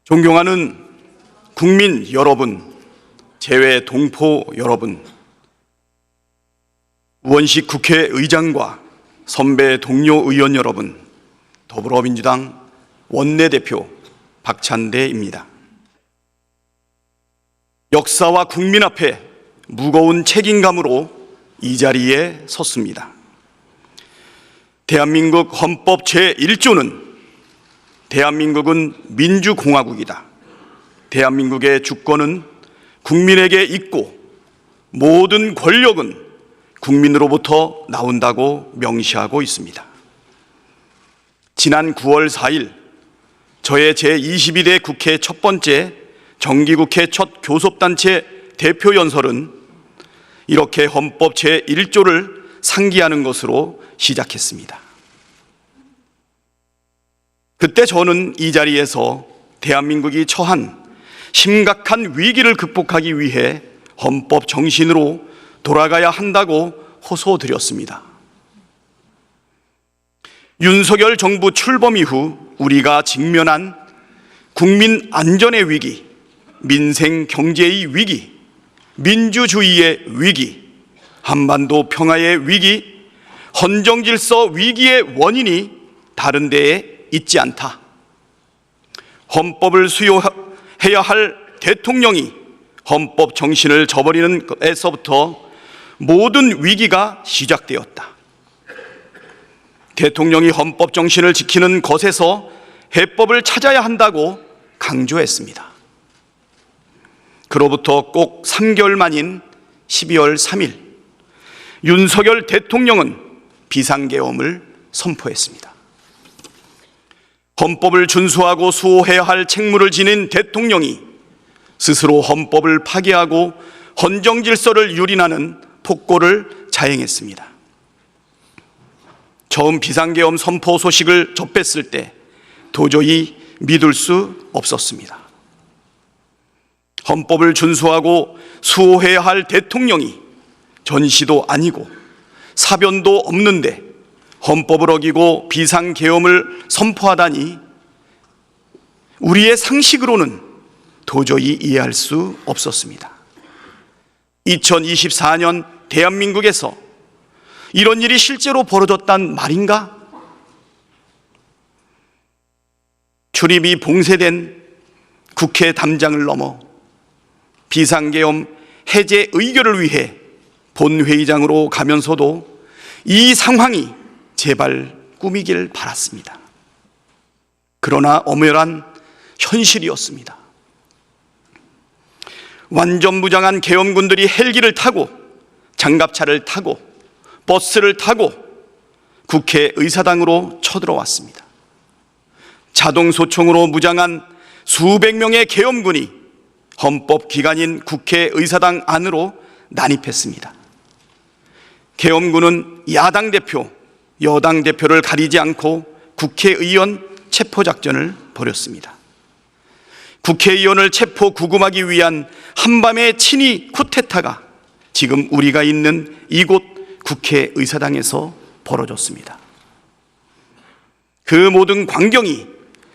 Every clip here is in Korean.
존경하는 국민 여러분, 재외 동포 여러분, 우원식 국회의장과 선배 동료 의원 여러분, 더불어민주당 원내대표 박찬대입니다. 역사와 국민 앞에 무거운 책임감으로 이 자리에 섰습니다. 대한민국 헌법 제1조는 대한민국은 민주공화국이다. 대한민국의 주권은 국민에게 있고 모든 권력은 국민으로부터 나온다고 명시하고 있습니다. 지난 9월 4일 저의 제22대 국회 첫 번째 정기국회 첫 교섭단체 대표연설은 이렇게 헌법 제1조를 상기하는 것으로 시작했습니다. 그때 저는 이 자리에서 대한민국이 처한 심각한 위기를 극복하기 위해 헌법 정신으로 돌아가야 한다고 호소드렸습니다. 윤석열 정부 출범 이후 우리가 직면한 국민 안전의 위기, 민생 경제의 위기, 민주주의의 위기, 한반도 평화의 위기, 헌정질서 위기의 원인이 다른 데에 있지 않다. 헌법을 수호해야 할 대통령이 헌법 정신을 저버리는 것에서부터 모든 위기가 시작되었다. 대통령이 헌법 정신을 지키는 것에서 해법을 찾아야 한다고 강조했습니다. 그로부터 꼭 3개월 만인 12월 3일 윤석열 대통령은 비상계엄을 선포했습니다. 헌법을 준수하고 수호해야 할 책무를 지닌 대통령이 스스로 헌법을 파괴하고 헌정질서를 유린하는 폭거를 자행했습니다. 처음 비상계엄 선포 소식을 접했을 때 도저히 믿을 수 없었습니다. 헌법을 준수하고 수호해야 할 대통령이 전시도 아니고 사변도 없는데 헌법을 어기고 비상계엄을 선포하다니 우리의 상식으로는 도저히 이해할 수 없었습니다. 2024년 대한민국에서 이런 일이 실제로 벌어졌단 말인가? 출입이 봉쇄된 국회 담장을 넘어 비상계엄 해제 의결을 위해 본회의장으로 가면서도 이 상황이 제발 꿈이길 바랐습니다. 그러나 엄연한 현실이었습니다. 완전 무장한 계엄군들이 헬기를 타고 장갑차를 타고 버스를 타고 국회의사당으로 쳐들어왔습니다. 자동소총으로 무장한 수백 명의 계엄군이 헌법기관인 국회의사당 안으로 난입했습니다. 계엄군은 야당 대표, 여당 대표를 가리지 않고 국회의원 체포작전을 벌였습니다. 국회의원을 체포 구금하기 위한 한밤의 친위 쿠데타가 지금 우리가 있는 이곳 국회의사당에서 벌어졌습니다. 그 모든 광경이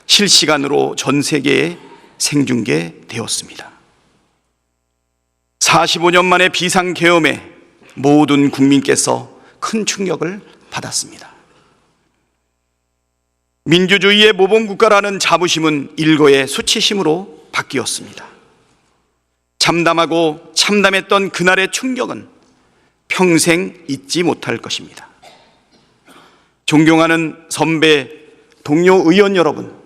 실시간으로 전 세계에 생중계되었습니다. 45년 만에 비상계엄에 모든 국민께서 큰 충격을 받았습니다. 민주주의의 모범국가라는 자부심은 일거의 수치심으로 바뀌었습니다. 참담하고 참담했던 그날의 충격은 평생 잊지 못할 것입니다. 존경하는 선배 동료 의원 여러분,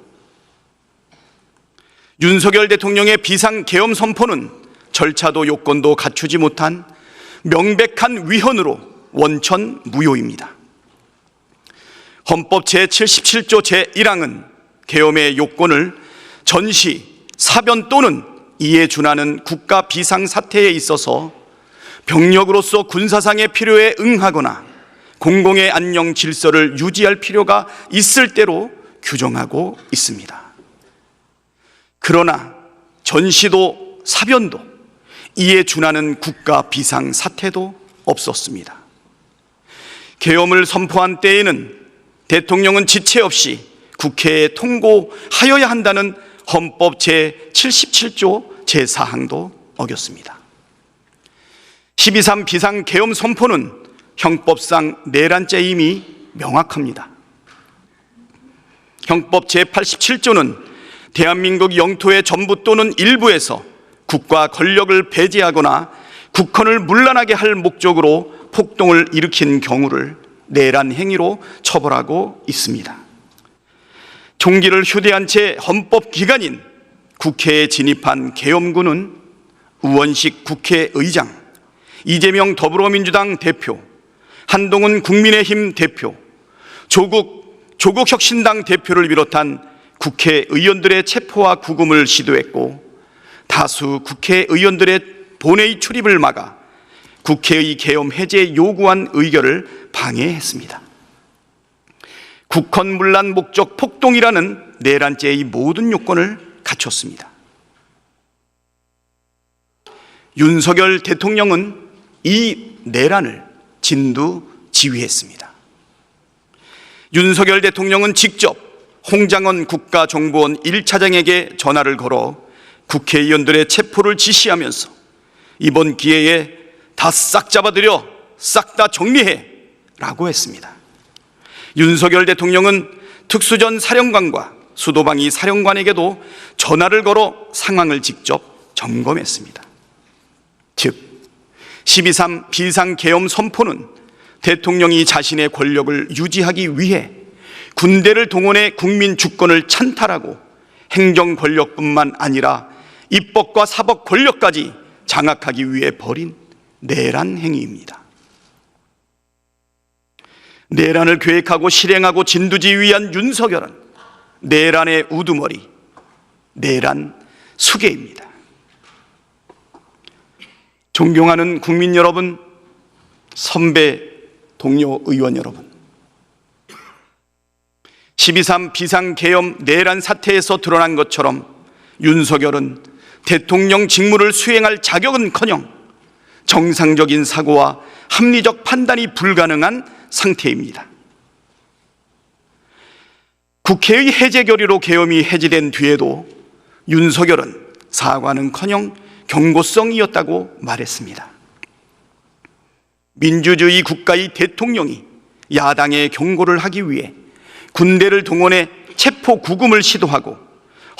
윤석열 대통령의 비상계엄 선포는 절차도 요건도 갖추지 못한 명백한 위헌으로 원천 무효입니다. 헌법 제77조 제1항은 계엄의 요건을 전시, 사변 또는 이에 준하는 국가 비상사태에 있어서 병력으로서 군사상의 필요에 응하거나 공공의 안녕 질서를 유지할 필요가 있을 때로 규정하고 있습니다. 그러나 전시도 사변도 이에 준하는 국가 비상사태도 없었습니다. 계엄을 선포한 때에는 대통령은 지체 없이 국회에 통고하여야 한다는 헌법 제77조 제4항도 어겼습니다. 12.3 비상계엄 선포는 형법상 내란죄임이 명확합니다. 형법 제87조는 대한민국 영토의 전부 또는 일부에서 국가 권력을 배제하거나 국헌을 문란하게 할 목적으로 폭동을 일으킨 경우를 내란 행위로 처벌하고 있습니다. 총기를 휴대한 채 헌법 기관인 국회에 진입한 계엄군은 우원식 국회의장, 이재명 더불어민주당 대표, 한동훈 국민의힘 대표, 조국혁신당 대표를 비롯한 국회의원들의 체포와 구금을 시도했고, 다수 국회의원들의 본회의 출입을 막아 국회의 계엄 해제 요구안 의결을 방해했습니다. 국헌 문란 목적 폭동이라는 내란죄의 모든 요건을 갖췄습니다. 윤석열 대통령은 이 내란을 진두지휘했습니다. 윤석열 대통령은 직접 홍장원 국가정보원 1차장에게 전화를 걸어 국회의원들의 체포를 지시하면서 이번 기회에 다 싹 잡아들여 싹 다 정리해 라고 했습니다. 윤석열 대통령은 특수전 사령관과 수도방위 사령관에게도 전화를 걸어 상황을 직접 점검했습니다. 즉 12.3 비상계엄 선포는 대통령이 자신의 권력을 유지하기 위해 군대를 동원해 국민 주권을 찬탈하고 행정 권력뿐만 아니라 입법과 사법 권력까지 장악하기 위해 벌인 내란 행위입니다. 내란을 계획하고 실행하고 진두지휘한 윤석열은 내란의 우두머리, 내란 수괴입니다. 존경하는 국민 여러분, 선배 동료 의원 여러분, 12.3 비상계엄 내란 사태에서 드러난 것처럼 윤석열은 대통령 직무를 수행할 자격은커녕 정상적인 사고와 합리적 판단이 불가능한 상태입니다. 국회의 해제 결의로 계엄이 해제된 뒤에도 윤석열은 사과는커녕 경고성이었다고 말했습니다. 민주주의 국가의 대통령이 야당의 경고를 하기 위해 군대를 동원해 체포 구금을 시도하고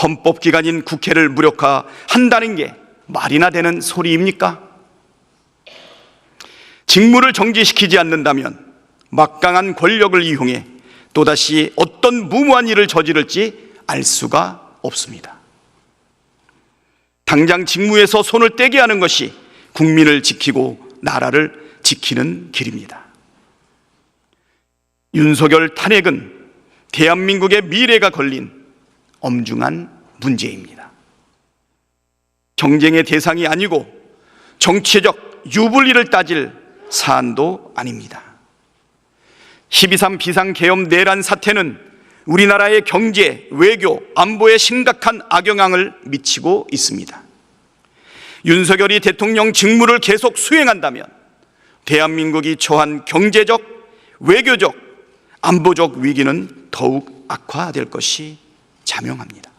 헌법기관인 국회를 무력화한다는 게 말이나 되는 소리입니까? 직무를 정지시키지 않는다면 막강한 권력을 이용해 또다시 어떤 무모한 일을 저지를지 알 수가 없습니다. 당장 직무에서 손을 떼게 하는 것이 국민을 지키고 나라를 지키는 길입니다. 윤석열 탄핵은 대한민국의 미래가 걸린 엄중한 문제입니다. 경쟁의 대상이 아니고 정치적 유불리를 따질 사안도 아닙니다. 12.3 비상계엄 내란 사태는 우리나라의 경제, 외교, 안보에 심각한 악영향을 미치고 있습니다. 윤석열이 대통령 직무를 계속 수행한다면 대한민국이 처한 경제적, 외교적, 안보적 위기는 더욱 악화될 것이 자명합니다.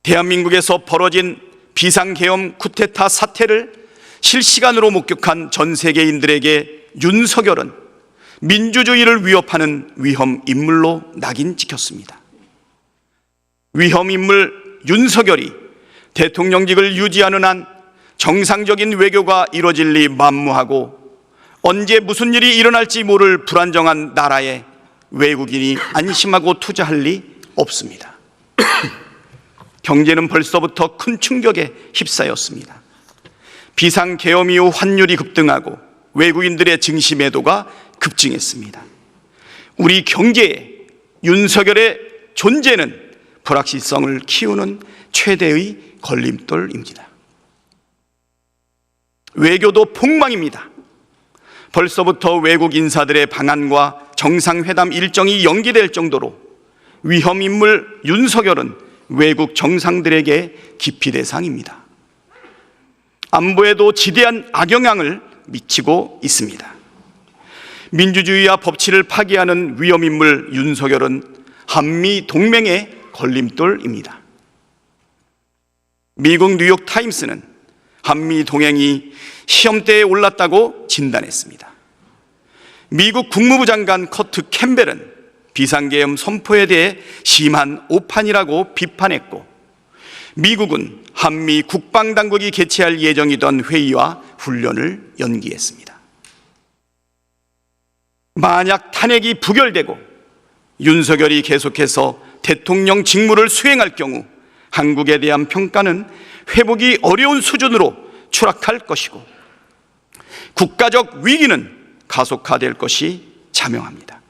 대한민국에서 벌어진 비상계엄 쿠데타 사태를 실시간으로 목격한 전 세계인들에게 윤석열은 민주주의를 위협하는 위험 인물로 낙인 찍혔습니다. 위험 인물 윤석열이 대통령직을 유지하는 한 정상적인 외교가 이뤄질 리 만무하고 언제 무슨 일이 일어날지 모를 불안정한 나라에 외국인이 안심하고 투자할 리 없습니다. 경제는 벌써부터 큰 충격에 휩싸였습니다. 비상계엄 이후 환율이 급등하고 외국인들의 증시 매도가 급증했습니다. 우리 경제에 윤석열의 존재는 불확실성을 키우는 최대의 걸림돌입니다. 외교도 폭망입니다. 벌써부터 외국 인사들의 방한과 정상회담 일정이 연기될 정도로 위험 인물 윤석열은 외국 정상들에게 기피 대상입니다. 안보에도 지대한 악영향을 미치고 있습니다. 민주주의와 법치를 파괴하는 위험 인물 윤석열은 한미 동맹의 걸림돌입니다. 미국 뉴욕 타임스는 한미 동맹이 시험대에 올랐다고 진단했습니다. 미국 국무부 장관 커트 캠벨은 비상계엄 선포에 대해 심한 오판이라고 비판했고, 미국은 한미 국방당국이 개최할 예정이던 회의와 훈련을 연기했습니다. 만약 탄핵이 부결되고 윤석열이 계속해서 대통령 직무를 수행할 경우 한국에 대한 평가는 회복이 어려운 수준으로 추락할 것이고 국가적 위기는 가속화될 것이 자명합니다.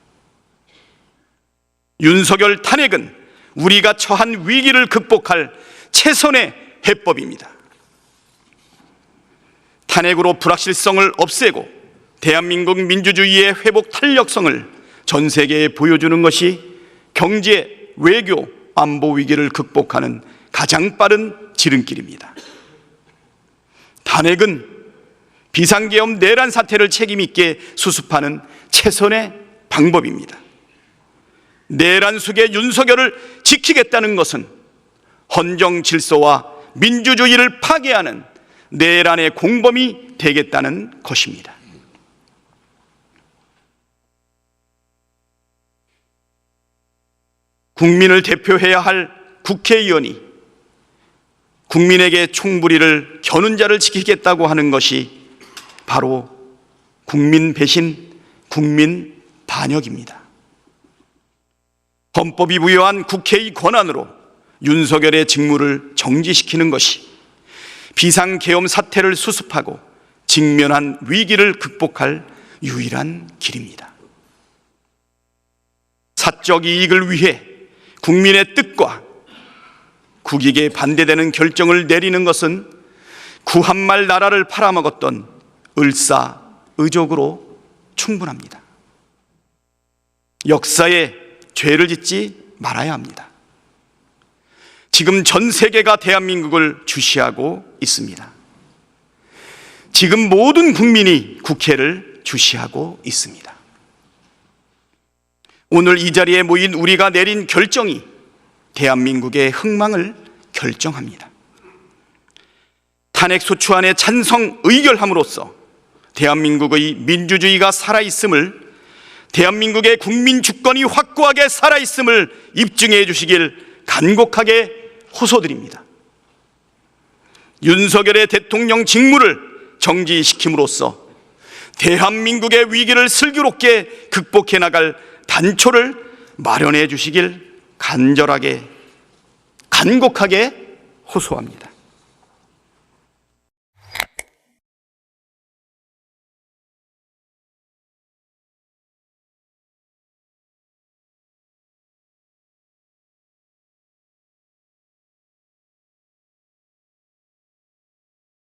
윤석열 탄핵은 우리가 처한 위기를 극복할 최선의 해법입니다. 탄핵으로 불확실성을 없애고 대한민국 민주주의의 회복 탄력성을 전 세계에 보여주는 것이 경제, 외교, 안보 위기를 극복하는 가장 빠른 지름길입니다. 탄핵은 비상계엄 내란 사태를 책임있게 수습하는 최선의 방법입니다. 내란 속의 윤석열을 지키겠다는 것은 헌정 질서와 민주주의를 파괴하는 내란의 공범이 되겠다는 것입니다. 국민을 대표해야 할 국회의원이 국민에게 총부리를 겨눈 자를 지키겠다고 하는 것이 바로 국민 배신, 국민 반역입니다. 헌법이 부여한 국회의 권한으로 윤석열의 직무를 정지시키는 것이 비상계엄 사태를 수습하고 직면한 위기를 극복할 유일한 길입니다. 사적 이익을 위해 국민의 뜻과 국익에 반대되는 결정을 내리는 것은 구한말 나라를 팔아먹었던 을사의족으로 충분합니다. 역사에 죄를 짓지 말아야 합니다. 지금 전 세계가 대한민국을 주시하고 있습니다. 지금 모든 국민이 국회를 주시하고 있습니다. 오늘 이 자리에 모인 우리가 내린 결정이 대한민국의 흥망을 결정합니다. 탄핵소추안에 찬성 의결함으로써 대한민국의 민주주의가 살아있음을, 대한민국의 국민 주권이 확고하게 살아있음을 입증해 주시길 간곡하게 호소드립니다. 윤석열의 대통령 직무를 정지시킴으로써 대한민국의 위기를 슬기롭게 극복해 나갈 단초를 마련해 주시길 간절하게, 간곡하게 호소합니다.